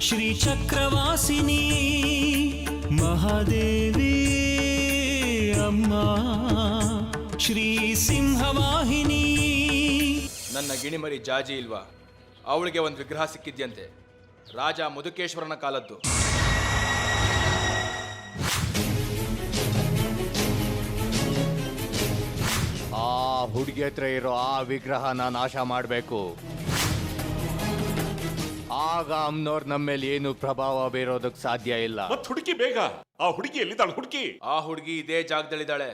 ಶ್ರೀಚಕ್ರವಾಸಿನಿ ಮಹಾದೇವಿ ಅಮ್ಮ ಶ್ರೀ ಸಿಂಹವಾಹಿನಿ. ನನ್ನ ಗಿಣಿಮರಿ ಜಾಜಿ ಇಲ್ವಾ? ಅವಳಿಗೆ ಒಂದು ವಿಗ್ರಹ ಸಿಕ್ಕಿದ್ಯಂತೆ, ರಾಜ ಮಧುಕೇಶ್ವರನ ಕಾಲದ್ದು. ಆ ಹುಡುಗಿ ಹತ್ರ ಇರೋ ಆ ವಿಗ್ರಹನ ನಾಶ ಮಾಡಬೇಕು. ಆಗ ಅಮ್ನೋರ್ ನಮ್ಮ ಮೇಲೆ ಏನು ಪ್ರಭಾವ ಬೀರೋದಕ್ಕೆ ಸಾಧ್ಯ ಇಲ್ಲ. ಮತ್ ಹುಡುಕಿ ಬೇಗ. ಆ ಹುಡುಗಿ ಎಲ್ಲಿದ್ದಾಳೆ? ಹುಡುಕಿ. ಆ ಹುಡುಗಿ ಇದೇ ಜಾಗದಲ್ಲಿದ್ದಾಳೆ.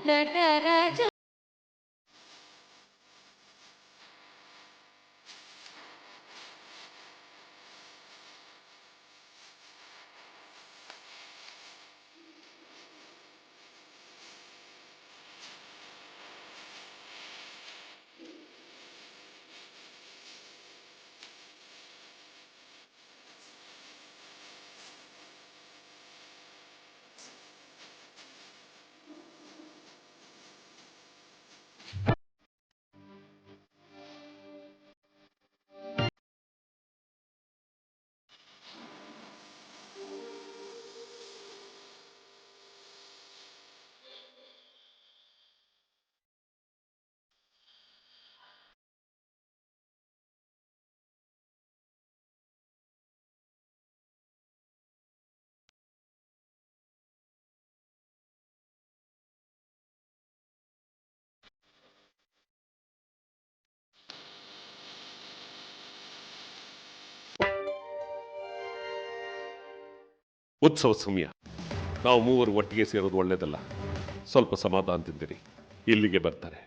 ನಟರಾಜ ಉತ್ಸವ ಸಮಯ. ನಾವು ಮೂವರು ಒಟ್ಟಿಗೆ ಸೇರೋದು ಒಳ್ಳೇದಲ್ಲ. ಸ್ವಲ್ಪ ಸಮಾಧಾನದಿಂದಿರಿ. ಇಲ್ಲಿಗೆ ಬರ್ತಾರೆ.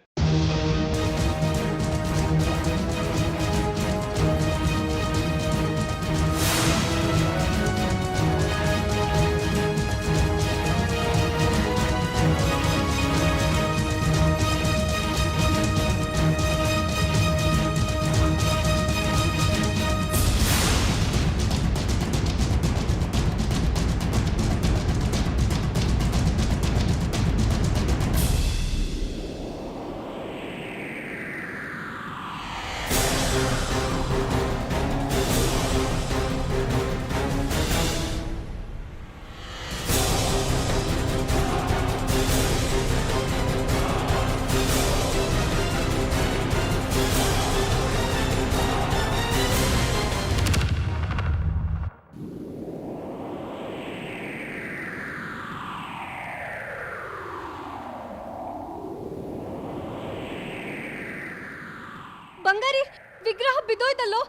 ಬಂಗಾರಿ ವಿಗ್ರಹ ಬಿದ್ದೋಯ್ತಲ್ಲೋ,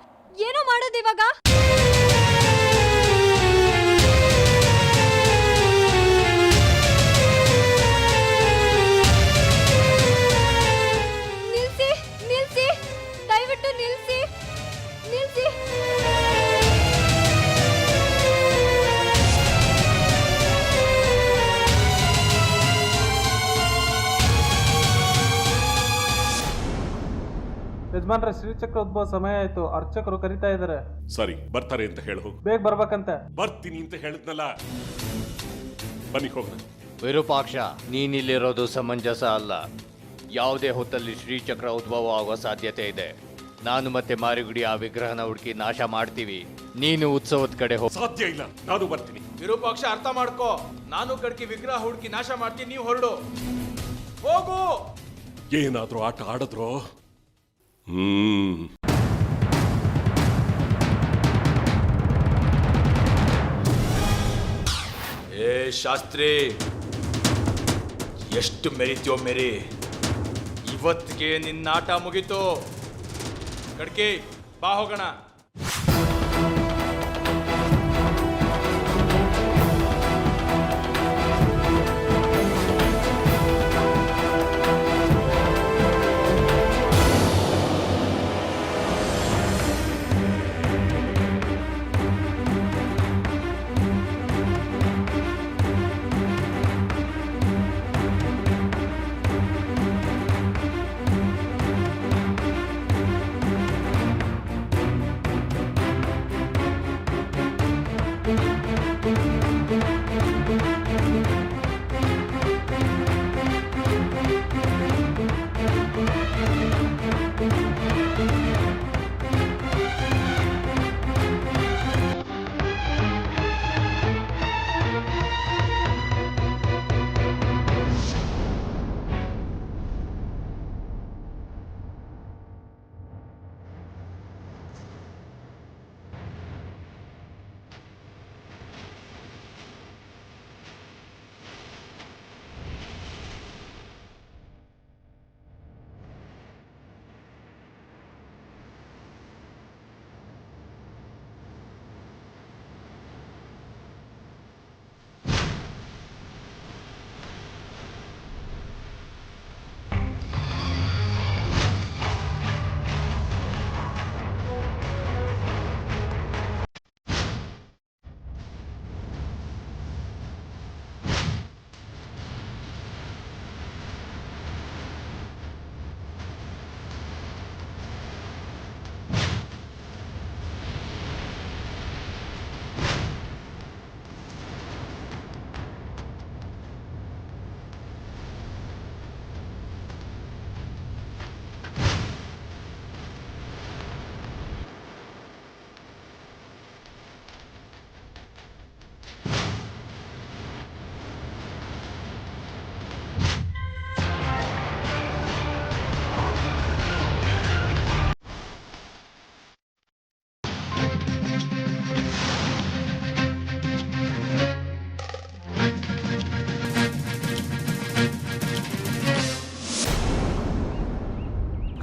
ಏನೋ ಮಾಡೋದು ಇವಾಗ? ನಿಲ್ಸಿ ನಿಲ್ಸಿ, ದಯವಿಟ್ಟು ನಿಲ್ಸಿ ನಿಲ್ಸಿ. ಯಜಮಾನ್ರೆ, ಶ್ರೀಚಕ್ರ ಉದ್ಭವ ಸಮಯ ಆಯ್ತು. ಅರ್ಚಕರು ಕರಿತಾ ಇದ್ದಾರೆ. ಸರಿ, ಬರ್ತಾರೆ ಅಂತ ಹೇಳು. ಬೇಗ ಬರ್ಬೇಕಂತೆ. ಬರ್ತೀನಿ ಅಂತ ಹೇಳಿದ್ನಲ್ಲ. ಬನ್ನಿ ಹೋಗೋಣ. ವಿರೂಪಾಕ್ಷ, ನೀನಿಲ್ಲಿರೋದು ಸಮಂಜಸ ಅಲ್ಲ. ಯಾವುದೇ ಹೊತ್ತಲ್ಲಿ ಶ್ರೀಚಕ್ರ ಉದ್ಭವ ಆಗುವ ಸಾಧ್ಯತೆ ಇದೆ. ನಾನು ಮತ್ತೆ ಮಾರಿಗುಡಿ ಆ ವಿಗ್ರಹನ ಹುಡುಕಿ ನಾಶ ಮಾಡ್ತೀವಿ. ನೀನು ಉತ್ಸವದ ಕಡೆ ಹೋಗಿ. ಸಾಧ್ಯ ಇಲ್ಲ, ನಾನು ಬರ್ತೀನಿ. ವಿರೂಪಾಕ್ಷ, ಅರ್ಥ ಮಾಡ್ಕೋ. ನಾನು ಕಡ್ಕಿ ವಿಗ್ರಹ ಹುಡುಕಿ ನಾಶ ಮಾಡ್ತೀನಿ, ನೀವು ಹೊರಡು. ಹೋಗು. ಏನಾದ್ರೂ ಆಟ ಆಡಿದ್ರು ಏ ಶಾಸ್ತ್ರಿ, ಎಷ್ಟು ಮೆರಿತೀಯೋ ಮೆರಿ. ಇವತ್ತಿಗೆ ನಿನ್ನ ಆಟ ಮುಗೀತು. ಕಡ್ಕಿ ಬಾ ಹೋಗೋಣ.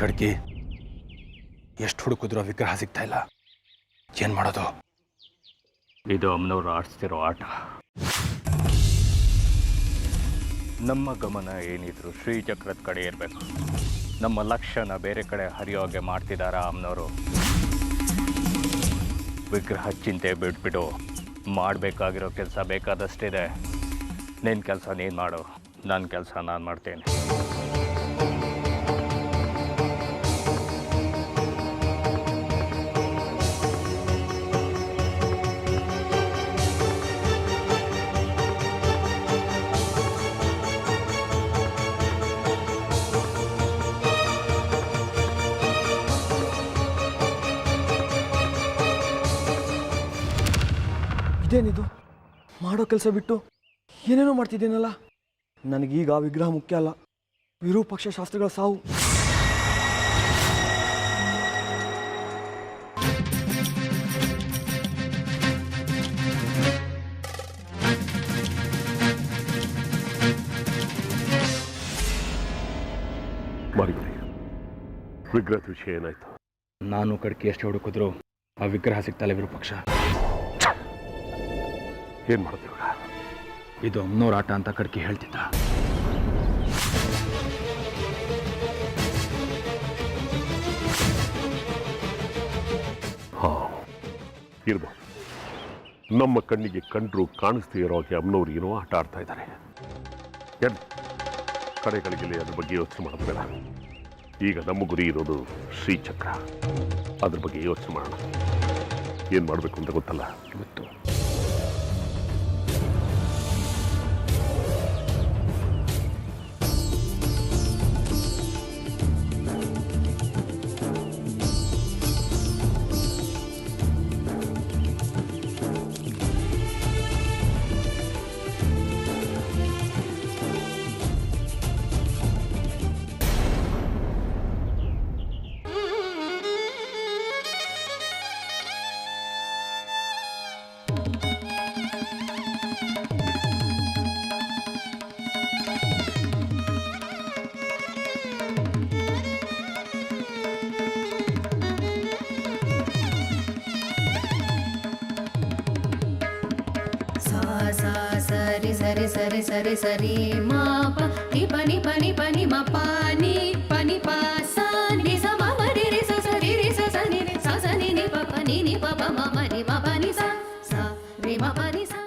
ಕಡ್ಕಿ, ಎಷ್ಟು ಹುಡುಕಿದ್ರು ವಿಗ್ರಹ ಸಿಗ್ತಾ ಇಲ್ಲ. ಏನ್ ಮಾಡೋದು? ಇದು ಅಮ್ಮನವ್ರು ಆಡಿಸ್ತಿರೋ ಆಟ. ನಮ್ಮ ಗಮನ ಏನಿದ್ರು ಶ್ರೀಚಕ್ರದ ಕಡೆ ಇರಬೇಕು. ನಮ್ಮ ಲಕ್ಷ್ಯನ ಬೇರೆ ಕಡೆ ಹರಿಯೋಗೆ ಮಾಡ್ತಿದಾರ ಅಮ್ಮನವರು. ವಿಗ್ರಹ ಚಿಂತೆ ಬಿಟ್ಬಿಟ್ಟು ಮಾಡಬೇಕಾಗಿರೋ ಕೆಲಸ ಬೇಕಾದಷ್ಟಿದೆ. ನಿನ್ನ ಕೆಲಸ ನೀನು ಮಾಡು, ನನ್ನ ಕೆಲಸ ನಾನು ಮಾಡ್ತೇನೆ. ಇದೇನಿದು? ಮಾಡೋ ಕೆಲಸ ಬಿಟ್ಟು ಏನೇನೋ ಮಾಡ್ತಿದ್ದೇನಲ್ಲ. ನನಗೀಗ ಆ ವಿಗ್ರಹ ಮುಖ್ಯ ಅಲ್ಲ, ವಿರೂಪಾಕ್ಷ ಶಾಸ್ತ್ರಿಗಳ ಸಾವು. ವಿಗ್ರಹದ ವಿಷಯ ಏನಾಯ್ತು? ನಾನು ಕಡ್ಕಿ ಎಷ್ಟು ಹುಡುಕಿದ್ರು ಆ ವಿಗ್ರಹ ಸಿಗ್ತಲ್ಲ ವಿರೂಪಾಕ್ಷ. ಏನ್ ಮಾಡ್ತೀವ? ಇದು ಅಮ್ಮನವ್ರ ಆಟ ಅಂತ ಕಡ್ಕಿ ಹೇಳ್ತಿದ್ದ. ಇರ್ಬೋದು. ನಮ್ಮ ಕಣ್ಣಿಗೆ ಕಂಡ್ರು ಕಾಣಿಸ್ದೇ ಇರೋ ಹಾಗೆ ಅಮ್ಮನವ್ರು ಏನೋ ಆಟ ಆಡ್ತಾ ಇದ್ದಾರೆ. ಕಡೆಗಳಿಗೆ ಅದ್ರ ಬಗ್ಗೆ ಯೋಚನೆ ಮಾಡೋದು ಬೇಡ. ಈಗ ನಮ್ಮ ಗುರಿ ಇರೋದು ಶ್ರೀಚಕ್ರ. ಅದ್ರ ಬಗ್ಗೆ ಯೋಚನೆ ಮಾಡೋಣ. ಏನು ಮಾಡಬೇಕು ಅಂತ ಗೊತ್ತಲ್ಲ? ಗೊತ್ತು. सा सरि सरि सरि सरि सरि मा प नि प नि प नि प नि म प नि प नि प सा नि स म म रि रि स स रि रि स स नि रि स स नि नि प प नि प प म म रि म प नि सा सा रि म प नि सा.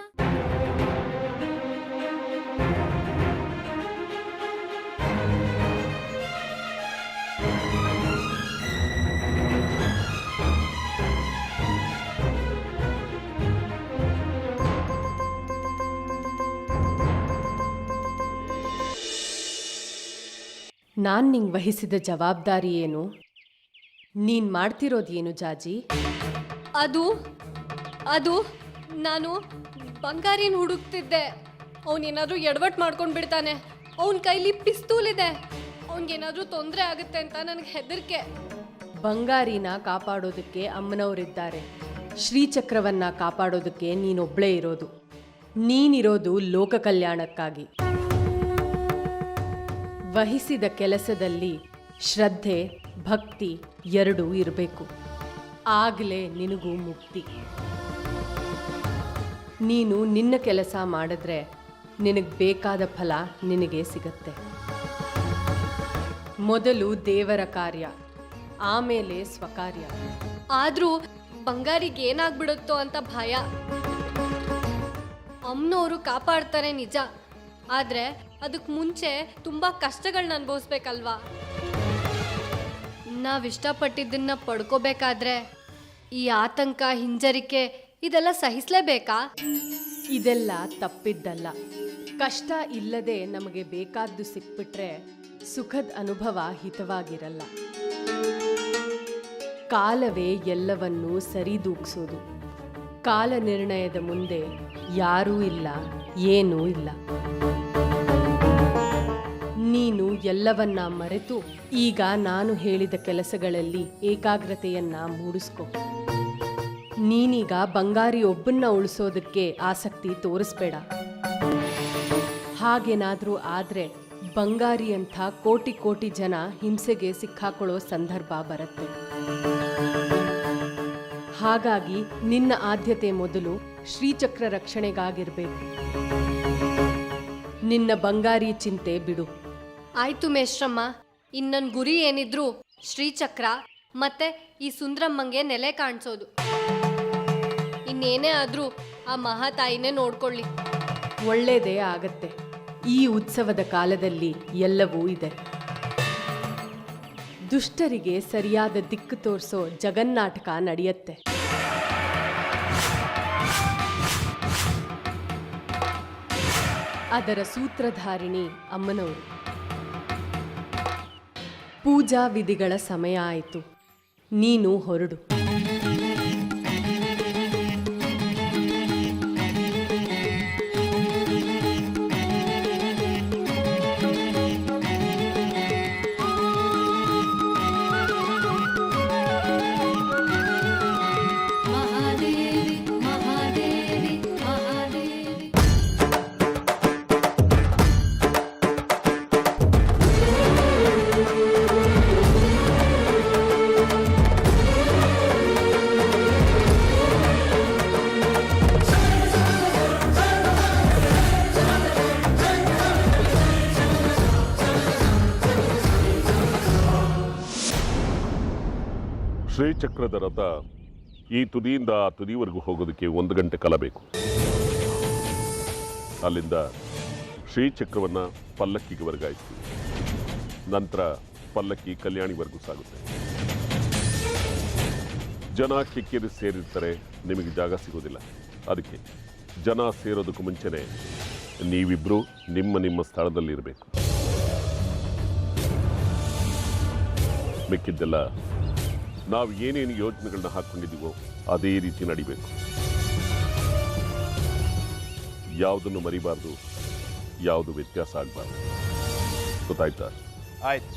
ನಾನು ನಿಂಗೆ ವಹಿಸಿದ ಜವಾಬ್ದಾರಿ ಏನು? ನೀನು ಮಾಡ್ತಿರೋದು ಏನು ಜಾಜಿ? ಅದು ನಾನು ಬಂಗಾರಿನ ಹುಡುಕ್ತಿದ್ದೆ. ಅವನೇನಾದ್ರೂ ಎಡವಟ್ಟು ಮಾಡ್ಕೊಂಡು ಬಿಡ್ತಾನೆ. ಅವನ ಕೈಲಿ ಪಿಸ್ತೂಲ್ ಇದೆ. ಅವನಿಗೇನಾದ್ರೂ ತೊಂದರೆ ಆಗುತ್ತೆ ಅಂತ ನನಗೆ ಹೆದರಿಕೆ. ಬಂಗಾರಿನ ಕಾಪಾಡೋದಕ್ಕೆ ಅಮ್ಮನವರಿದ್ದಾರೆ. ಶ್ರೀಚಕ್ರವನ್ನ ಕಾಪಾಡೋದಕ್ಕೆ ನೀನೊಬ್ಳೇ ಇರೋದು. ನೀನಿರೋದು ಲೋಕ ಕಲ್ಯಾಣಕ್ಕಾಗಿ. ವಹಿಸಿದ ಕೆಲಸದಲ್ಲಿ ಶ್ರದ್ಧೆ ಭಕ್ತಿ ಎರಡೂ ಇರಬೇಕು. ಆಗಲೇ ನಿನಗೂ ಮುಕ್ತಿ. ನೀನು ನಿನ್ನ ಕೆಲಸ ಮಾಡಿದ್ರೆ ನಿನಗೆ ಬೇಕಾದ ಫಲ ನಿನಗೆ ಸಿಗತ್ತೆ. ಮೊದಲು ದೇವರ ಕಾರ್ಯ, ಆಮೇಲೆ ಸ್ವಕಾರ್ಯ. ಆದರೂ ಬಂಗಾರಿಗೆ ಏನಾಗ್ಬಿಡುತ್ತೋ ಅಂತ ಭಯ. ಅಮ್ಮನವರು ಕಾಪಾಡ್ತಾರೆ ನಿಜ, ಆದರೆ ಅದಕ್ಕೆ ಮುಂಚೆ ತುಂಬ ಕಷ್ಟಗಳನ್ನ ಅನುಭವಿಸ್ಬೇಕಲ್ವಾ? ನಾವಿಷ್ಟಪಟ್ಟಿದ್ದನ್ನ ಪಡ್ಕೋಬೇಕಾದ್ರೆ ಈ ಆತಂಕ, ಹಿಂಜರಿಕೆ ಇದೆಲ್ಲ ಸಹಿಸಲೇಬೇಕಾ? ಇದೆಲ್ಲ ತಪ್ಪಿದ್ದಲ್ಲ. ಕಷ್ಟ ಇಲ್ಲದೆ ನಮಗೆ ಬೇಕಾದ್ದು ಸಿಕ್ಬಿಟ್ರೆ ಸುಖದ ಅನುಭವ ಹಿತವಾಗಿರಲ್ಲ. ಕಾಲವೇ ಎಲ್ಲವನ್ನೂ ಸರಿದೂಗಿಸೋದು. ಕಾಲ ನಿರ್ಣಯದ ಮುಂದೆ ಯಾರೂ ಇಲ್ಲ, ಏನೂ ಇಲ್ಲ. ನೀನು ಎಲ್ಲವನ್ನ ಮರೆತು ಈಗ ನಾನು ಹೇಳಿದ ಕೆಲಸಗಳಲ್ಲಿ ಏಕಾಗ್ರತೆಯನ್ನ ಮೂಡಿಸ್ಕೊ. ನೀನೀಗ ಬಂಗಾರಿ ಒಬ್ಬನ್ನ ಉಳಿಸೋದಕ್ಕೆ ಆಸಕ್ತಿ ತೋರಿಸ್ಬೇಡ. ಹಾಗೇನಾದ್ರೂ ಆದ್ರೆ ಬಂಗಾರಿ ಅಂತ ಕೋಟಿ ಕೋಟಿ ಜನ ಹಿಂಸೆಗೆ ಸಿಕ್ಕಾಕೊಳ್ಳೋ ಸಂದರ್ಭ ಬರುತ್ತೆ. ಹಾಗಾಗಿ ನಿನ್ನ ಆದ್ಯತೆ ಮೊದಲು ಶ್ರೀಚಕ್ರ ರಕ್ಷಣೆಗಾಗಿರ್ಬೇಕು. ನಿನ್ನ ಬಂಗಾರಿ ಚಿಂತೆ ಬಿಡು. ಆಯ್ತು ಮೇಷ್ಟ್ರಮ್ಮ, ಇನ್ನೊಂದು ಗುರಿ ಏನಿದ್ರು ಶ್ರೀಚಕ್ರ ಮತ್ತೆ ಈ ಸುಂದ್ರಮ್ಮಂಗೆ ನೆಲೆ ಕಾಣಿಸೋದು. ಇನ್ನೇನೇ ಆದರೂ ಆ ಮಹಾತಾಯಿನೇ ನೋಡ್ಕೊಳ್ಳಿ. ಒಳ್ಳೆಯದೇ ಆಗತ್ತೆ. ಈ ಉತ್ಸವದ ಕಾಲದಲ್ಲಿ ಎಲ್ಲವೂ ಇದೆ. ದುಷ್ಟರಿಗೆ ಸರಿಯಾದ ದಿಕ್ಕು ತೋರಿಸೋ ಜಗನ್ನಾಟಕ ನಡೆಯುತ್ತೆ. ಅದರ ಸೂತ್ರಧಾರಿಣಿ ಅಮ್ಮನವರು. ಪೂಜಾ ವಿಧಿಗಳ ಸಮಯ ಆಯಿತು. ನೀನು ಹೊರಡು. ಶ್ರೀಚಕ್ರದ ರಥ ಈ ತುದಿಯಿಂದ ಆ ತುದಿವರೆಗೂ ಹೋಗೋದಕ್ಕೆ 1 ಗಂಟೆ ಕಾಲ ಬೇಕು. ಅಲ್ಲಿಂದ ಶ್ರೀಚಕ್ರವನ್ನು ಪಲ್ಲಕ್ಕಿಗೆ ವರ್ಗಾಯಿಸ್ತೀವಿ. ನಂತರ ಪಲ್ಲಕ್ಕಿ ಕಲ್ಯಾಣಿವರೆಗೂ ಸಾಗುತ್ತೆ. ಜನ ಕಿಕ್ಕಿರಿ ಸೇರಿರ್ತಾರೆ, ನಿಮಗೆ ಜಾಗ ಸಿಗೋದಿಲ್ಲ. ಅದಕ್ಕೆ ಜನ ಸೇರೋದಕ್ಕೂ ಮುಂಚೆನೆ ನೀವಿಬ್ಬರು ನಿಮ್ಮ ಸ್ಥಳದಲ್ಲಿರಬೇಕು. ಮಿಕ್ಕಿದ್ದೆಲ್ಲ ನಾವು ಏನೇನು ಯೋಜನೆಗಳನ್ನ ಹಾಕ್ಕೊಂಡಿದ್ದೀವೋ ಅದೇ ರೀತಿ ನಡಿಬೇಕು. ಯಾವುದನ್ನು ಮರಿಬಾರ್ದು, ಯಾವುದು ವ್ಯತ್ಯಾಸ ಆಗಬಾರ್ದು. ಗೊತ್ತಾಯ್ತಾ? ಆಯ್ತು.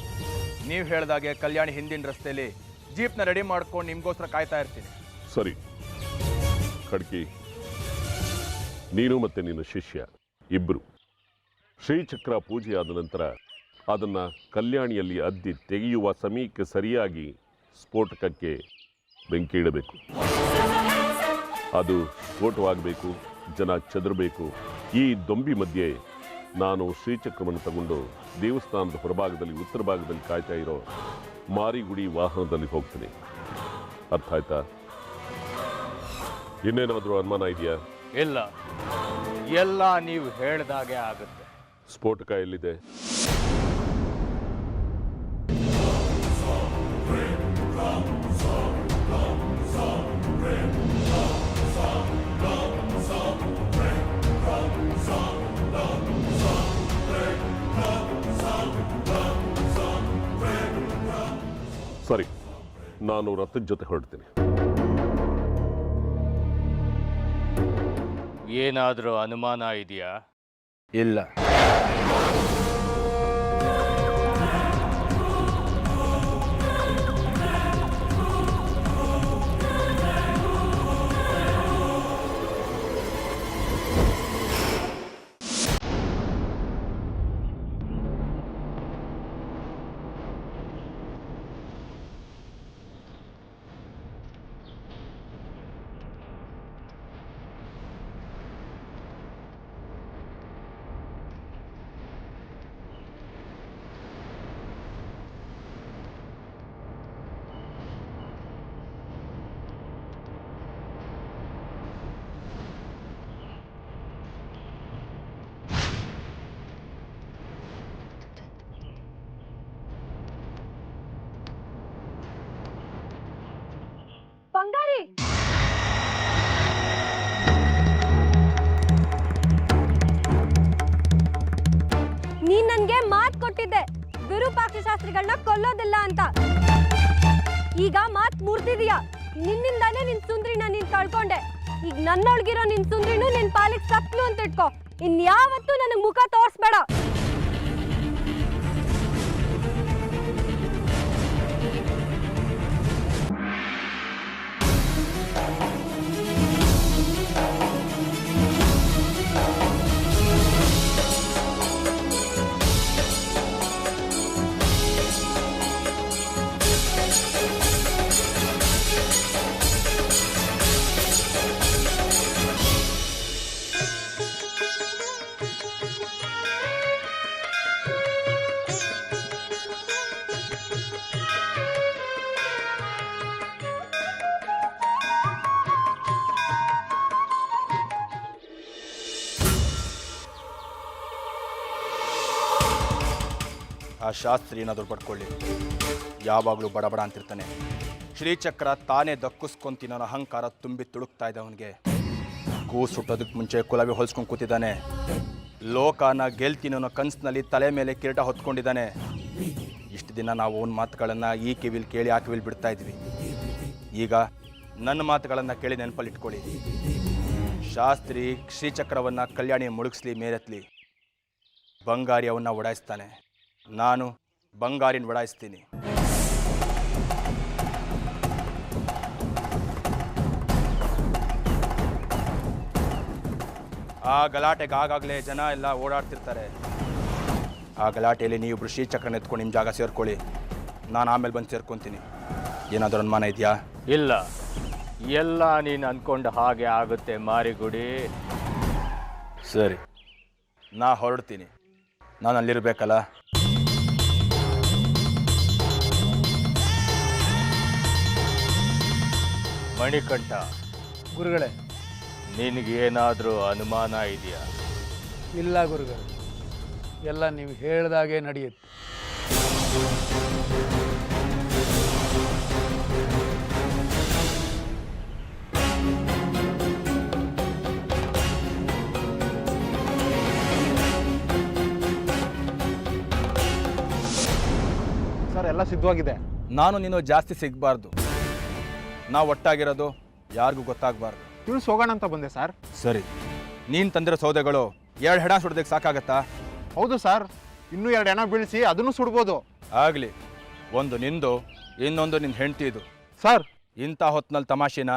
ನೀವು ಹೇಳಿದಾಗೆ ಕಲ್ಯಾಣಿ ಹಿಂದಿನ ರಸ್ತೆಯಲ್ಲಿ ಜೀಪ್ನ ರೆಡಿ ಮಾಡ್ಕೊಂಡು ನಿಮಗೋಸ್ಕರ ಕಾಯ್ತಾ ಇರ್ತೀನಿ. ಸರಿ ಖಡ್ಕಿ, ನೀನು ಮತ್ತೆ ನಿನ್ನ ಶಿಷ್ಯ ಇಬ್ಬರು ಶ್ರೀಚಕ್ರ ಪೂಜೆ ಆದ ನಂತರ ಅದನ್ನು ಕಲ್ಯಾಣಿಯಲ್ಲಿ ಅದ್ದಿ ತೆಗೆಯುವ ಸಮಯಕ್ಕೆ ಸರಿಯಾಗಿ ಸ್ಫೋಟಕಕ್ಕೆ ಬೆಂಕಿ ಇಡಬೇಕು. ಅದು ಸ್ಫೋಟವಾಗಬೇಕು, ಜನ ಚದರಬೇಕು. ಈ ದೊಂಬಿ ಮಧ್ಯೆ ನಾನು ಶ್ರೀಚಕ್ರವನ್ನು ತಗೊಂಡು ದೇವಸ್ಥಾನದ ಹೊರಭಾಗದಲ್ಲಿ ಉತ್ತರ ಭಾಗದಲ್ಲಿ ಕಾಯ್ತಾ ಇರೋ ಮಾರಿಗುಡಿ ವಾಹನದಲ್ಲಿ ಹೋಗ್ತೀನಿ. ಅರ್ಥ ಆಯ್ತಾ? ಇನ್ನೇನಾದರೂ ಅನುಮಾನ ಇದೆಯಾ? ಇಲ್ಲ, ಎಲ್ಲ ನೀವು ಹೇಳ್ದಾಗೆ ಆಗುತ್ತೆ. ಸ್ಫೋಟಕ ಎಲ್ಲಿದೆ? ಸರಿ, ನಾನು ರಥದ ಜೊತೆ ಹೊರಡ್ತೀನಿ. ಏನಾದರೂ ಅನುಮಾನ ಇದೆಯಾ? ಇಲ್ಲ. ಬಂಗಾರಿ, ನೀನ್ ನನ್ಗೆ ಮಾತ್ ಕೊಟ್ಟಿದ್ದೆ ವಿರೂಪಾಕ್ಷ ಶಾಸ್ತ್ರಿಗಳನ್ನ ಕೊಲ್ಲೋದಿಲ್ಲ ಅಂತ. ಈಗ ಮಾತ್ ಮುರ್ದಿದೀಯ. ನಿನ್ನಿಂದಾನೇ ನಿನ್ ಸುಂದ್ರಿನ ನೀನ್ ಕಳ್ಕೊಂಡೆ. ಈಗ ನನ್ನೊಳಗಿರೋ ನಿನ್ ಸುಂದ್ರಿನೂ ನಿನ್ ಪಾಲಿಗೆ ಸತ್ಲು ಅಂತ ಇಟ್ಕೋ. ಇನ್ಯಾವತ್ತೂ ನನಗ್ ಮುಖ ತೋರ್ಸ್ಬೇಡ. ಆ ಶಾಸ್ತ್ರಿ ಏನಾದರೂ ಪಡ್ಕೊಳ್ಳಿ, ಯಾವಾಗಲೂ ಬಡಬಡ ಅಂತಿರ್ತಾನೆ. ಶ್ರೀಚಕ್ರ ತಾನೇ ದಕ್ಕಿಸ್ಕೊಂತೀನಿ ಅನ್ನೋ ಅಹಂಕಾರ ತುಂಬಿ ತುಳುಕ್ತಾ ಇದೆ ಅವನಿಗೆ. ಕೂಸು ಹುಟ್ಟೋದಕ್ಕೆ ಮುಂಚೆ ಕುಲವಿ ಹೊಲ್ಸ್ಕೊಂಡು ಕೂತಿದ್ದಾನೆ. ಲೋಕನ ಗೆಲ್ತೀನಿ ಅನ್ನೋ ಕನಸಿನಲ್ಲಿ ತಲೆ ಮೇಲೆ ಕಿರೀಟ ಹೊತ್ಕೊಂಡಿದ್ದಾನೆ. ಇಷ್ಟು ದಿನ ನಾವು ಅವನ ಮಾತುಗಳನ್ನು ಈ ಕಿವಿಲಿ ಕೇಳಿ ಆ ಕಿವಿಲಿ ಬಿಡ್ತಾ ಇದ್ವಿ. ಈಗ ನನ್ನ ಮಾತುಗಳನ್ನು ಕೇಳಿ ನೆನಪಲ್ಲಿಟ್ಕೊಳ್ಳಿ. ಶಾಸ್ತ್ರಿ ಶ್ರೀಚಕ್ರವನ್ನು ಕಲ್ಯಾಣಿ ಮುಳುಗಿಸ್ಲಿ ಮೇಲೆತ್ತಲಿ, ಬಂಗಾರಿ ಅವನ್ನ ಓಡಾಯಿಸ್ತಾನೆ. ನಾನು ಬಂಗಾರಿನ ಓಡಾಯಿಸ್ತೀನಿ. ಆ ಗಲಾಟೆಗೆ ಆಗಾಗಲೇ ಜನ ಎಲ್ಲ ಓಡಾಡ್ತಿರ್ತಾರೆ. ಆ ಗಲಾಟೆಯಲ್ಲಿ ನೀವಿಬ್ರು ಶ್ರೀಚಕ್ರನ ಎತ್ಕೊಂಡು ನಿಮ್ಮ ಜಾಗ ಸೇರ್ಕೊಳ್ಳಿ. ನಾನು ಆಮೇಲೆ ಬಂದು ಸೇರ್ಕೊತೀನಿ. ಏನಾದರೂ ಅನುಮಾನ ಇದೆಯಾ? ಇಲ್ಲ, ಎಲ್ಲ ನೀನು ಅನ್ಕೊಂಡು ಹಾಗೆ ಆಗುತ್ತೆ ಮಾರಿಗುಡಿ. ಸರಿ, ನಾ ಹೊರಡ್ತೀನಿ. ನಾನು ಅಲ್ಲಿರ್ಬೇಕಲ್ಲ. ಮಣಿಕಂಠ ಗುರುಗಳೇ, ನಿನಗೇನಾದರೂ ಅನುಮಾನ ಇದೆಯಾ? ಇಲ್ಲ ಗುರುಗಳೇ, ಎಲ್ಲ ನೀವು ಹೇಳ್ದಾಗೆ ನಡೆಯುತ್ತೆ. ಸರ್, ಎಲ್ಲ ಸಿದ್ಧವಾಗಿದೆ. ನಾನು ನೀನು ಜಾಸ್ತಿ ಸಿಗಬಾರ್ದು. ನಾವು ಒಟ್ಟಾಗಿರೋದು ಯಾರಿಗೂ ಗೊತ್ತಾಗಬಾರ್ದು. ತಿಳಿಸಿ ಹೋಗೋಣ ಅಂತ ಬಂದೆ ಸರ್. ಸರಿ, ನೀನು ತಂದಿರೋ ಸೌದೆಗಳು 2 ಹೆಣ ಸುಡೋದಕ್ಕೆ ಸಾಕಾಗತ್ತಾ? ಹೌದು ಸರ್, ಇನ್ನೂ 2 ಹೆಣ ಬೀಳಿಸಿ ಅದನ್ನು ಸುಡ್ಬೋದು. ಆಗಲಿ, ಒಂದು ನಿಂದು, ಇನ್ನೊಂದು ನಿನ್ನ ಹೆಂಡ್ತಿದು. ಸರ್, ಇಂಥ ಹೊತ್ತಿನಲ್ಲಿ ತಮಾಷೆನ?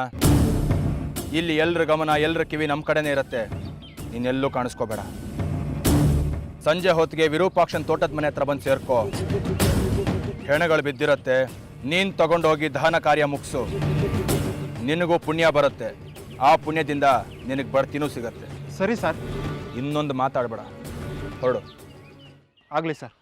ಇಲ್ಲಿ ಎಲ್ಲರ ಗಮನ, ಎಲ್ಲರ ಕಿವಿ ನಮ್ಮ ಕಡೆನೇ ಇರುತ್ತೆ. ನೀನೆಲ್ಲೂ ಕಾಣಿಸ್ಕೋಬೇಡ. ಸಂಜೆ ಹೊತ್ತಿಗೆ ವಿರೂಪಾಕ್ಷನ್ ತೋಟದ ಮನೆ ಹತ್ರ ಬಂದು ಸೇರ್ಕೋ. ಹೆಣಗಳು ಬಿದ್ದಿರತ್ತೆ, ನೀನು ತಗೊಂಡೋಗಿ ದಹನ ಕಾರ್ಯ ಮುಗಿಸು. ನಿನಗೂ ಪುಣ್ಯ ಬರುತ್ತೆ. ಆ ಪುಣ್ಯದಿಂದ ನಿನಗೆ ಬಡ್ತಿನೂ ಸಿಗತ್ತೆ. ಸರಿ ಸರ್. ಇನ್ನೊಂದು ಮಾತಾಡಬೇಡ, ಹೊರಡು. ಆಗಲಿ ಸರ್.